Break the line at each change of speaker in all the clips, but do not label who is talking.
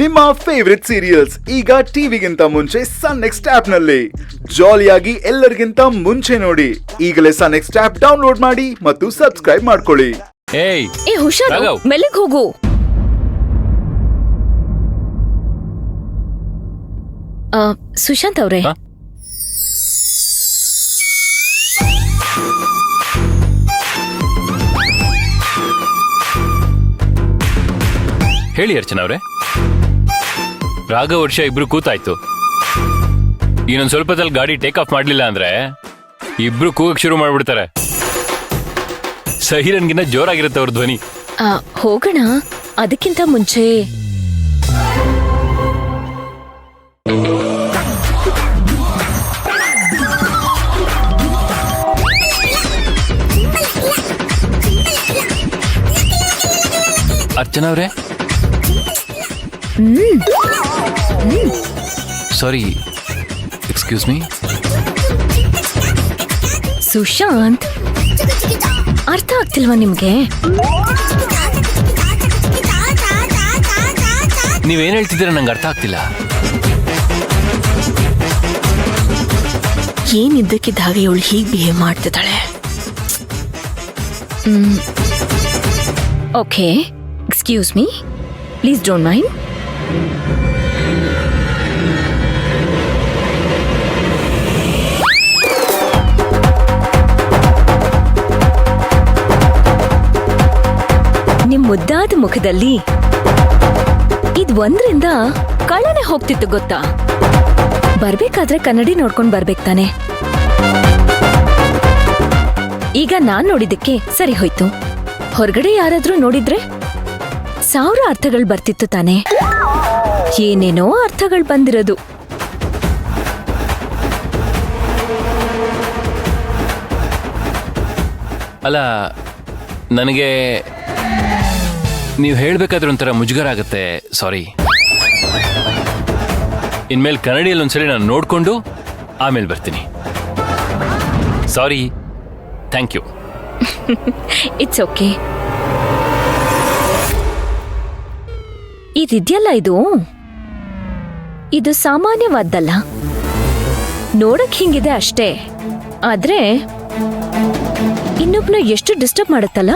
ನಿಮ್ಮ favourite serials ಈಗ ಟಿವಿಗಿಂತ ಮುಂಚೆ ಸನ್ ನೆಕ್ಸ್ಟ್ ಆಪ್ ನಲ್ಲಿ ಜಾಲಿಯಾಗಿ ಎಲ್ಲರಿಗಿಂತ ಮುಂಚೆ ನೋಡಿ. ಈಗಲೇ ಸನ್ ನೆಕ್ಸ್ಟ್ ಆಪ್ ಡೌನ್ಲೋಡ್ ಮಾಡಿ ಮತ್ತು ಸಬ್ಸ್ಕ್ರೈಬ್ ಮಾಡ್ಕೊಳ್ಳಿ.
ಏ ಹುಷಾರು, ಮೆಲ್ಲಗ್ ಹೋಗು. ಸುಶಾಂತ್ ಅವ್ರೆ,
ಹೇಳಿ ಅರ್ಚನಾ ಅವ್ರೆ. ರಾಘವ್ ವರ್ಷ ಇಬ್ರು ಕೂತಾಯ್ತು. ಇನ್ನೊಂದ್ ಸ್ವಲ್ಪದಲ್ಲಿ ಗಾಡಿ ಟೇಕ್ ಆಫ್ ಮಾಡ್ಲಿಲ್ಲ ಅಂದ್ರೆ ಇಬ್ರು ಕೂಗಕ್ ಶುರು ಮಾಡ್ಬಿಡ್ತಾರೆ. ಸೈರನ್ಗಿನ್ನ ಜೋರಾಗಿರುತ್ತೆ ಅವ್ರ ಧ್ವನಿ.
ಹೋಗೋಣ. ಅದಕ್ಕಿಂತ ಮುಂಚೆ
ಅರ್ಚನಾ ಅವ್ರೆ, ಸಾರಿ, ಎಕ್ಸ್ಕ್ಯೂಸ್ ಮೀ.
ಸುಶಾಂತ್, ಅರ್ಥ ಆಗ್ತಿಲ್ವಾ ನಿಮ್ಗೆ?
ನೀವೇನ್ ಹೇಳ್ತಿದ್ದೀರಾ ನಂಗೆ ಅರ್ಥ ಆಗ್ತಿಲ್ಲ.
ಏನಿದ್ದಕ್ಕಿದ್ದಾಗ ಇವಳು ಹೀಗೆ ಬಿಹೇವ್ ಮಾಡ್ತಿದ್ದಾಳೆ. Okay, excuse me, please don't mind. ನಿಮ್ ಮುದ್ದಾದ ಮುಖದಲ್ಲಿ ಇದ್ ಒಂದ್ರಿಂದ ಕಳ್ಳನೆ ಹೋಗ್ತಿತ್ತು ಗೊತ್ತಾ? ಬರ್ಬೇಕಾದ್ರೆ ಕನ್ನಡಿ ನೋಡ್ಕೊಂಡ್ ಬರ್ಬೇಕ್ ತಾನೆ. ಈಗ ನಾನ್ ನೋಡಿದ್ದಕ್ಕೆ ಸರಿ ಹೋಯ್ತು. ಹೊರಗಡೆ ಯಾರಾದ್ರೂ ನೋಡಿದ್ರೆ 1000 ಅರ್ಥಗಳು ಬರ್ತಿತ್ತು ತಾನೆ. ಏನೇನೋ ಅರ್ಥಗಳು ಬಂದಿರೋದು.
ಅಲ್ಲ, ನನಗೆ ನೀವು ಹೇಳ್ಬೇಕಾದ್ರೆ ಒಂಥರ ಮುಜುಗರ ಆಗುತ್ತೆ. ಸಾರಿ. ಇನ್ಮೇಲೆ ಕನ್ನಡಿಯಲ್ಲಿ ಒಂದ್ಸರಿ ನಾನು ನೋಡ್ಕೊಂಡು ಆಮೇಲೆ ಬರ್ತೀನಿ. Sorry, thank you.
It's okay. ಇದಿದ್ಯಲ್ಲ, ಇದು ಸಾಮಾನ್ಯವಾದ್ದಲ್ಲ. ನೋಡಕ್ ಹಿಂಗಿದೆ ಅಷ್ಟೇ, ಆದ್ರೆ ಇನ್ನೊಬ್ನ ಎಷ್ಟು ಡಿಸ್ಟರ್ಬ್ ಮಾಡುತ್ತಲ್ಲ.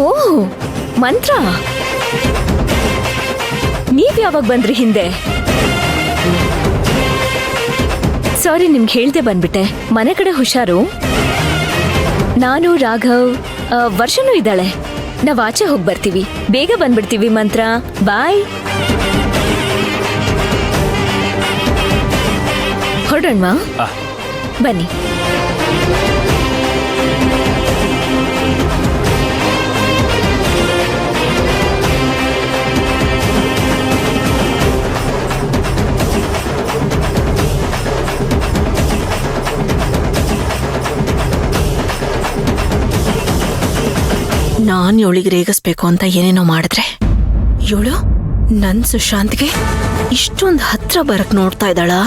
ಓಹ್, ಮಂತ್ರ, ನೀವ್ ಯಾವಾಗ ಬಂದ್ರಿ ಹಿಂದೆ? ಸಾರಿ, ನಿಮ್ಗೆ ಹೇಳ್ದೆ ಬಂದ್ಬಿಟ್ಟೆ. ಮನೆ ಕಡೆ ಹುಷಾರು. ನಾನು, ರಾಘವ್, ವರ್ಷನೂ ಇದ್ದಾಳೆ. ನಾವ್ ಆಚೆ ಹೋಗಿ ಬರ್ತೀವಿ. ಬೇಗ ಬಂದ್ಬಿಡ್ತೀವಿ. ಮಂತ್ರ, ಬಾಯ್. ಹೊರಡೋಣ್ವಾ? ಬನ್ನಿ.
ನಾನ್ ಇವಳಿಗೆ ರೇಗಿಸ್ಬೇಕು ಅಂತ ಏನೇನೋ ಮಾಡಿದ್ರೆ ಇವಳು ನನ್ ಸುಶಾಂತ್ಗೆ ಇಷ್ಟೊಂದು ಹತ್ರ ಬರಕ್ ನೋಡ್ತಾ ಇದ್ದಾಳಾ?